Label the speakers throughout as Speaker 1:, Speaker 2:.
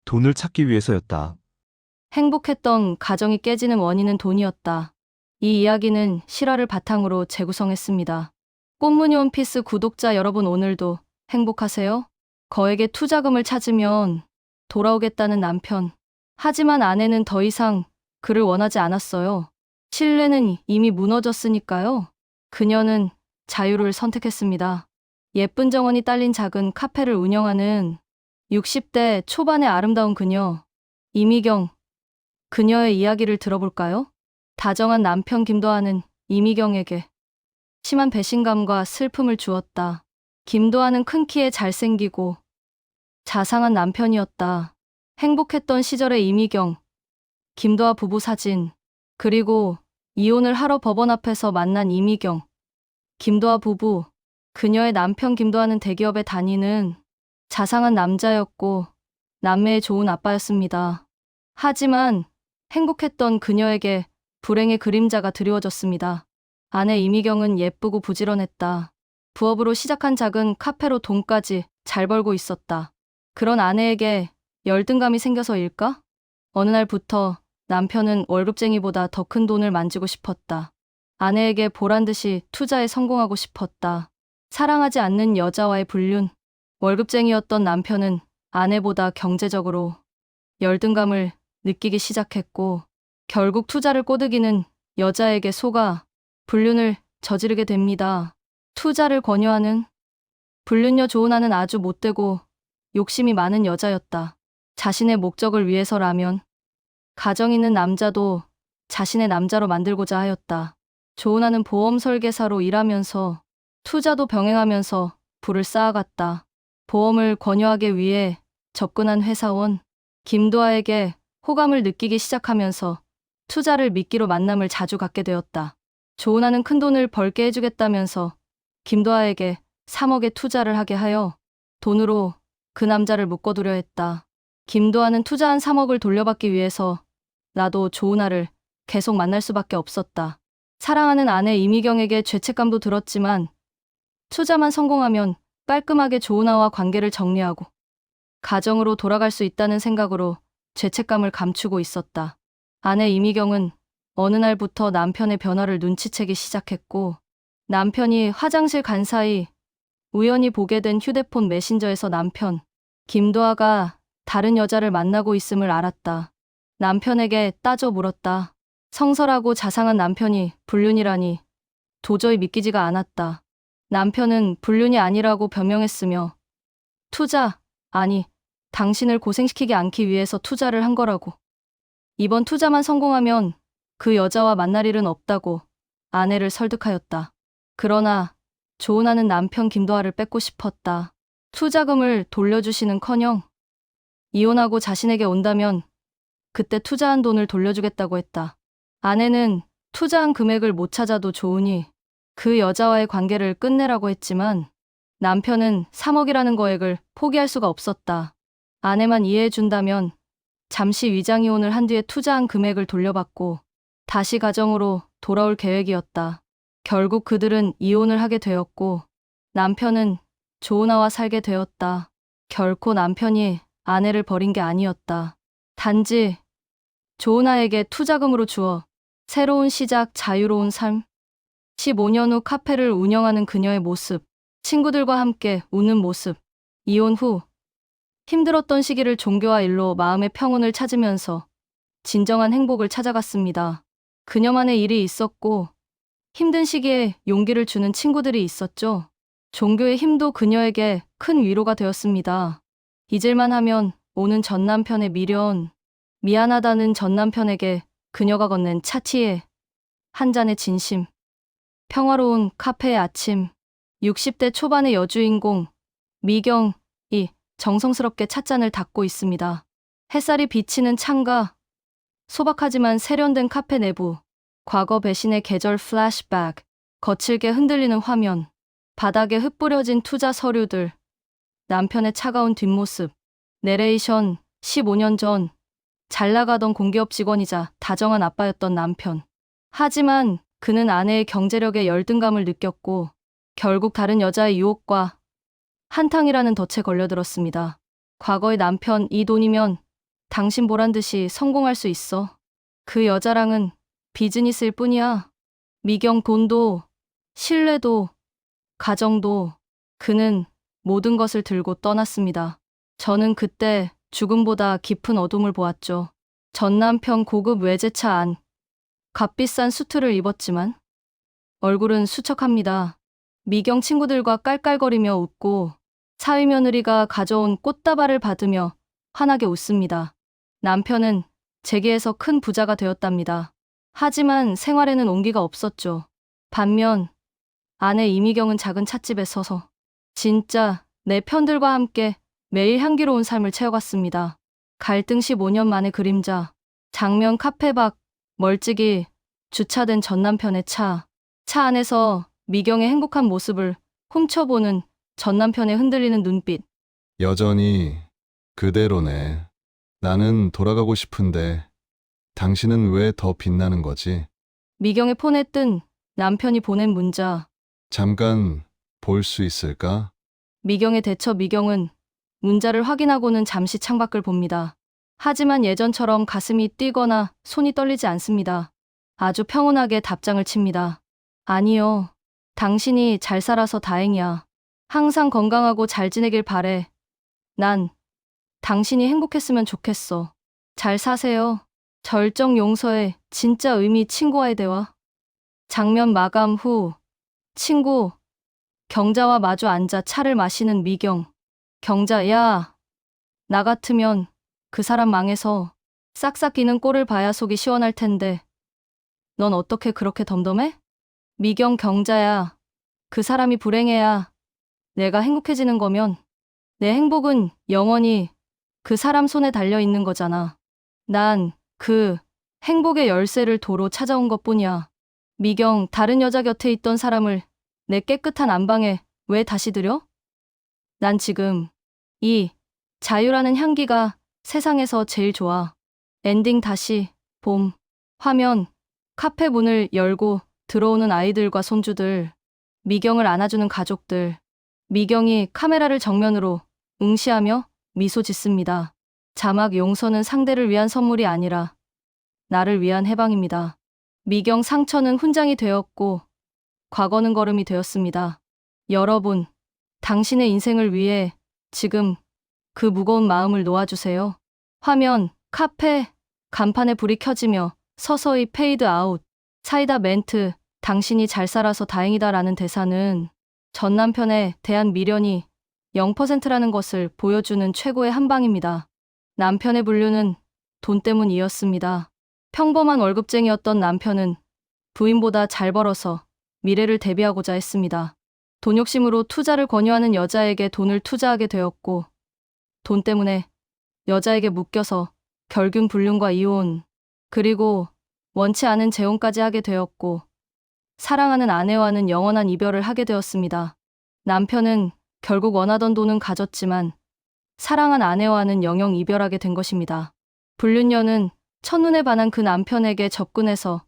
Speaker 1: 돈을 찾기 위해서였다.
Speaker 2: 행복했던 가정이 깨지는 원인은 돈이었다. 이 이야기는 실화를 바탕으로 재구성했습니다. 꽃무늬 원피스 구독자 여러분, 오늘도 행복하세요? 거액의 투자금을 찾으면 돌아오겠다는 남편. 하지만 아내는 더 이상 그를 원하지 않았어요. 신뢰는 이미 무너졌으니까요. 그녀는 자유를 선택했습니다. 예쁜 정원이 딸린 작은 카페를 운영하는 60대 초반의 아름다운 그녀, 이미경. 그녀의 이야기를 들어볼까요? 다정한 남편 김도하는 이미경에게 심한 배신감과 슬픔을 주었다. 김도하는 큰 키에 잘생기고 자상한 남편이었다. 행복했던 시절의 이미경, 김도하 부부 사진, 그리고 이혼을 하러 법원 앞에서 만난 이미경, 김도하 부부. 그녀의 남편 김도하는 대기업에 다니는 자상한 남자였고 남매의 좋은 아빠였습니다. 하지만 행복했던 그녀에게 불행의 그림자가 드리워졌습니다. 아내 이미경은 예쁘고 부지런했다. 부업으로 시작한 작은 카페로 돈까지 잘 벌고 있었다. 그런 아내에게 열등감이 생겨서일까? 어느 날부터 남편은 월급쟁이보다 더 큰 돈을 만지고 싶었다. 아내에게 보란듯이 투자에 성공하고 싶었다. 사랑하지 않는 여자와의 불륜. 월급쟁이였던 남편은 아내보다 경제적으로 열등감을 느끼기 시작했고, 결국 투자를 꼬드기는 여자에게 속아 불륜을 저지르게 됩니다. 투자를 권유하는 불륜녀 조은하는 아주 못되고 욕심이 많은 여자였다. 자신의 목적을 위해서라면 가정 있는 남자도 자신의 남자로 만들고자 하였다. 조은하는 보험 설계사로 일하면서 투자도 병행하면서 부를 쌓아갔다. 보험을 권유하기 위해 접근한 회사원 김도하에게 호감을 느끼기 시작하면서 투자를 미끼로 만남을 자주 갖게 되었다. 조은하는 큰돈을 벌게 해주겠다면서 김도하에게 3억의 투자를 하게 하여 돈으로 그 남자를 묶어두려 했다. 김도하는 투자한 3억을 돌려받기 위해서 나도 조은하를 계속 만날 수밖에 없었다. 사랑하는 아내 이미경에게 죄책감도 들었지만 투자만 성공하면 깔끔하게 조은하와 관계를 정리하고 가정으로 돌아갈 수 있다는 생각으로 죄책감을 감추고 있었다. 아내 이미경은 어느 날부터 남편의 변화를 눈치채기 시작했고, 남편이 화장실 간 사이 우연히 보게 된 휴대폰 메신저에서 남편 김도하가 다른 여자를 만나고 있음을 알았다. 남편에게 따져 물었다. 성설하고 자상한 남편이 불륜이라니 도저히 믿기지가 않았다. 남편은 불륜이 아니라고 변명했으며 투자, 아니, 당신을 고생시키지 않기 위해서 투자를 한 거라고. 이번 투자만 성공하면 그 여자와 만날 일은 없다고 아내를 설득하였다. 그러나 조은하는 남편 김도하를 뺏고 싶었다. 투자금을 돌려주시는커녕 이혼하고 자신에게 온다면 그때 투자한 돈을 돌려주겠다고 했다. 아내는 투자한 금액을 못 찾아도 좋으니 그 여자와의 관계를 끝내라고 했지만 남편은 3억이라는 거액을 포기할 수가 없었다. 아내만 이해해준다면 잠시 위장이혼을 한 뒤에 투자한 금액을 돌려받고 다시 가정으로 돌아올 계획이었다. 결국 그들은 이혼을 하게 되었고 남편은 조은하와 살게 되었다. 결코 남편이 아내를 버린 게 아니었다. 단지 조은하에게 투자금으로 주어 새로운 시작, 자유로운 삶. 15년 후 카페를 운영하는 그녀의 모습, 친구들과 함께 우는 모습. 이혼 후 힘들었던 시기를 종교와 일로 마음의 평온을 찾으면서 진정한 행복을 찾아갔습니다. 그녀만의 일이 있었고 힘든 시기에 용기를 주는 친구들이 있었죠. 종교의 힘도 그녀에게 큰 위로가 되었습니다. 잊을만 하면 오는 전남편의 미련, 미안하다는 전남편에게 그녀가 건넨 차티에 한 잔의 진심, 평화로운 카페의 아침, 60대 초반의 여주인공 미경이 정성스럽게 찻잔을 닦고 있습니다. 햇살이 비치는 창가, 소박하지만 세련된 카페 내부, 과거 배신의 계절 플래시백, 거칠게 흔들리는 화면, 바닥에 흩뿌려진 투자 서류들, 남편의 차가운 뒷모습, 내레이션. 15년 전 잘 나가던 공기업 직원이자 다정한 아빠였던 남편. 하지만 그는 아내의 경제력에 열등감을 느꼈고 결국 다른 여자의 유혹과 한탕이라는 덫에 걸려들었습니다. 과거의 남편, 이 돈이면 당신 보란 듯이 성공할 수 있어. 그 여자랑은 비즈니스일 뿐이야. 미경 돈도, 신뢰도, 가정도. 그는 모든 것을 들고 떠났습니다. 저는 그때 죽음보다 깊은 어둠을 보았죠. 전 남편 고급 외제차 안, 값비싼 수트를 입었지만 얼굴은 수척합니다. 미경 친구들과 깔깔거리며 웃고 사위며느리가 가져온 꽃다발을 받으며 환하게 웃습니다. 남편은 재계에서 큰 부자가 되었답니다. 하지만 생활에는 온기가 없었죠. 반면 아내 이미경은 작은 찻집에 서서 진짜 내 편들과 함께 매일 향기로운 삶을 채워갔습니다. 갈등 15년 만의 그림자, 장면 카페 밖, 멀찍이 주차된 전 남편의 차 안에서 미경의 행복한 모습을 훔쳐보는 전 남편의 흔들리는 눈빛.
Speaker 1: 여전히 그대로네. 나는 돌아가고 싶은데 당신은 왜 더 빛나는 거지?
Speaker 2: 미경의 폰에 뜬 남편이 보낸 문자.
Speaker 1: 잠깐 볼 수 있을까?
Speaker 2: 미경의 대처. 미경은 문자를 확인하고는 잠시 창밖을 봅니다. 하지만 예전처럼 가슴이 뛰거나 손이 떨리지 않습니다. 아주 평온하게 답장을 칩니다. 아니요. 당신이 잘 살아서 다행이야. 항상 건강하고 잘 지내길 바래. 난 당신이 행복했으면 좋겠어. 잘 사세요. 절정 용서의 진짜 의미. 친구와의 대화. 장면 마감 후 친구 경자와 마주 앉아 차를 마시는 미경. 경자, 야, 나 같으면 그 사람 망해서 싹싹 기는 꼴을 봐야 속이 시원할 텐데 넌 어떻게 그렇게 덤덤해? 미경. 경자야, 그 사람이 불행해야 내가 행복해지는 거면 내 행복은 영원히 그 사람 손에 달려 있는 거잖아. 난 그 행복의 열쇠를 도로 찾아온 것뿐이야. 미경. 다른 여자 곁에 있던 사람을 내 깨끗한 안방에 왜 다시 들여? 난 지금 이 자유라는 향기가 세상에서 제일 좋아. 엔딩. 다시 봄. 화면. 카페 문을 열고 들어오는 아이들과 손주들. 미경을 안아주는 가족들. 미경이 카메라를 정면으로 응시하며 미소 짓습니다. 자막. 용서는 상대를 위한 선물이 아니라 나를 위한 해방입니다. 미경. 상처는 훈장이 되었고 과거는 걸음이 되었습니다. 여러분, 당신의 인생을 위해 지금 그 무거운 마음을 놓아주세요. 화면. 카페 간판에 불이 켜지며 서서히 페이드 아웃. 사이다 멘트. 당신이 잘 살아서 다행이다라는 대사는 전 남편에 대한 미련이 0%라는 것을 보여주는 최고의 한방입니다. 남편의 분류는 돈 때문이었습니다. 평범한 월급쟁이였던 남편은 부인보다 잘 벌어서 미래를 대비하고자 했습니다. 돈 욕심으로 투자를 권유하는 여자에게 돈을 투자하게 되었고 돈 때문에 여자에게 묶여서 결국 불륜과 이혼, 그리고 원치 않은 재혼까지 하게 되었고 사랑하는 아내와는 영원한 이별을 하게 되었습니다. 남편은 결국 원하던 돈은 가졌지만 사랑한 아내와는 영영 이별하게 된 것입니다. 불륜녀는 첫눈에 반한 그 남편에게 접근해서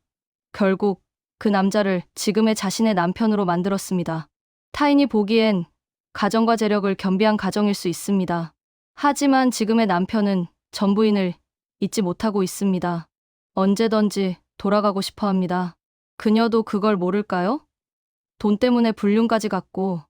Speaker 2: 결국 그 남자를 지금의 자신의 남편으로 만들었습니다. 타인이 보기엔 가정과 재력을 겸비한 가정일 수 있습니다. 하지만 지금의 남편은 전 부인을 잊지 못하고 있습니다. 언제든지 돌아가고 싶어 합니다. 그녀도 그걸 모를까요? 돈 때문에 불륜까지 갔고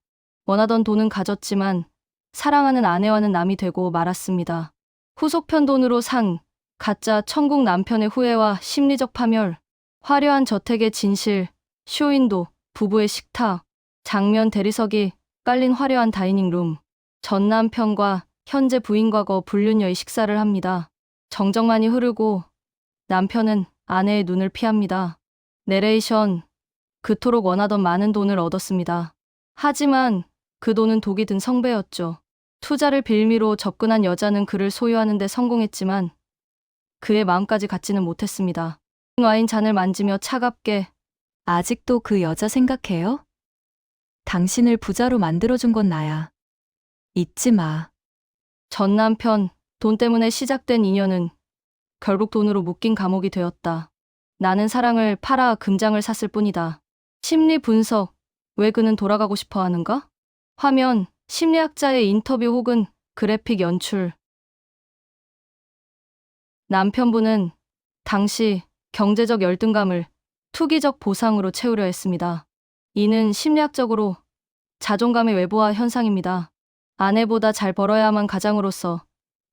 Speaker 2: 원하던 돈은 가졌지만 사랑하는 아내와는 남이 되고 말았습니다. 후속편. 돈으로 산 가짜 천국. 남편의 후회와 심리적 파멸. 화려한 저택의 진실. 쇼윈도. 부부의 식탁. 장면. 대리석이 깔린 화려한 다이닝룸. 전 남편과 현재 부인. 과거 불륜녀의 식사를 합니다. 정적만이 흐르고 남편은 아내의 눈을 피합니다. 내레이션. 그토록 원하던 많은 돈을 얻었습니다. 하지만 그 돈은 독이 든 성배였죠. 투자를 빌미로 접근한 여자는 그를 소유하는 데 성공했지만 그의 마음까지 갖지는 못했습니다. 와인 잔을 만지며 차갑게.
Speaker 3: 아직도 그 여자 생각해요? 당신을 부자로 만들어준 건 나야. 잊지 마.
Speaker 2: 전 남편. 돈 때문에 시작된 인연은 결국 돈으로 묶인 감옥이 되었다. 나는 사랑을 팔아 금장을 샀을 뿐이다. 심리 분석. 왜 그는 돌아가고 싶어 하는가? 화면. 심리학자의 인터뷰 혹은 그래픽 연출. 남편분은 당시 경제적 열등감을 투기적 보상으로 채우려 했습니다. 이는 심리학적으로 자존감의 외부화 현상입니다. 아내보다 잘 벌어야만 가장으로서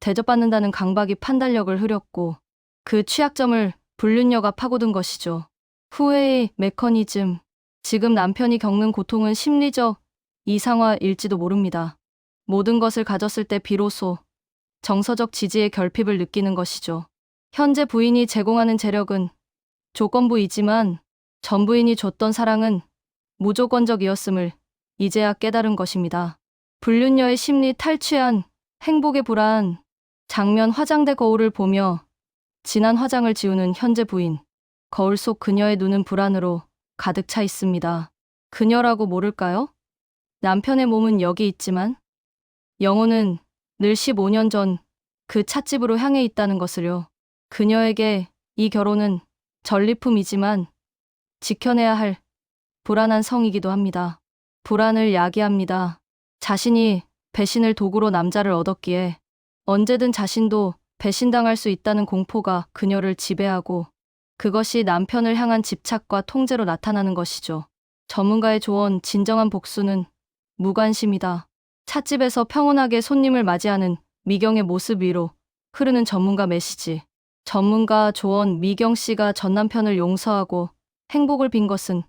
Speaker 2: 대접받는다는 강박이 판단력을 흐렸고 그 취약점을 불륜녀가 파고든 것이죠. 후회의 메커니즘. 지금 남편이 겪는 고통은 심리적 이상화일지도 모릅니다. 모든 것을 가졌을 때 비로소 정서적 지지의 결핍을 느끼는 것이죠. 현재 부인이 제공하는 재력은 조건부이지만 전 부인이 줬던 사랑은 무조건적이었음을 이제야 깨달은 것입니다. 불륜녀의 심리 탈취한 행복의 불안. 장면 화장대 거울을 보며 진한 화장을 지우는 현재 부인. 거울 속 그녀의 눈은 불안으로 가득 차 있습니다. 그녀라고 모를까요? 남편의 몸은 여기 있지만 영혼은 늘 15년 전 그 찻집으로 향해 있다는 것을요. 그녀에게 이 결혼은 전리품이지만 지켜내야 할 불안한 성이기도 합니다. 불안을 야기합니다. 자신이 배신을 도구로 남자를 얻었기에 언제든 자신도 배신당할 수 있다는 공포가 그녀를 지배하고 그것이 남편을 향한 집착과 통제로 나타나는 것이죠. 전문가의 조언, 진정한 복수는 무관심이다. 찻집에서 평온하게 손님을 맞이하는 미경의 모습 위로 흐르는 전문가 메시지. 전문가 조언. 미경 씨가 전 남편을 용서하고 행복을 빈 것은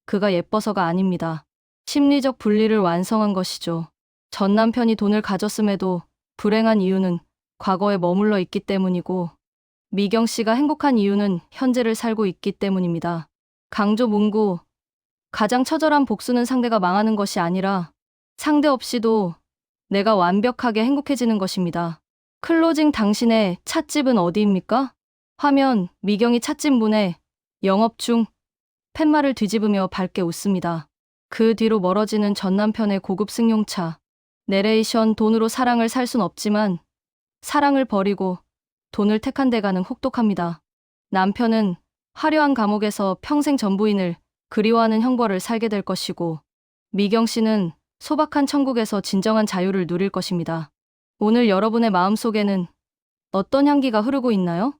Speaker 2: 그가 예뻐서가 아닙니다. 심리적 분리를 완성한 것이죠. 전 남편이 돈을 가졌음에도 불행한 이유는 과거에 머물러 있기 때문이고 미경 씨가 행복한 이유는 현재를 살고 있기 때문입니다. 강조 문구. 가장 처절한 복수는 상대가 망하는 것이 아니라 상대 없이도 내가 완벽하게 행복해지는 것입니다. 클로징. 당신의 찻집은 어디입니까? 화면. 미경이 찻집 문에 영업 중 팻말을 뒤집으며 밝게 웃습니다. 그 뒤로 멀어지는 전 남편의 고급 승용차. 내레이션. 돈으로 사랑을 살 순 없지만 사랑을 버리고 돈을 택한 데가는 혹독합니다. 남편은 화려한 감옥에서 평생 전 부인을 그리워하는 형벌을 살게 될 것이고 미경 씨는 소박한 천국에서 진정한 자유를 누릴 것입니다. 오늘 여러분의 마음속에는 어떤 향기가 흐르고 있나요?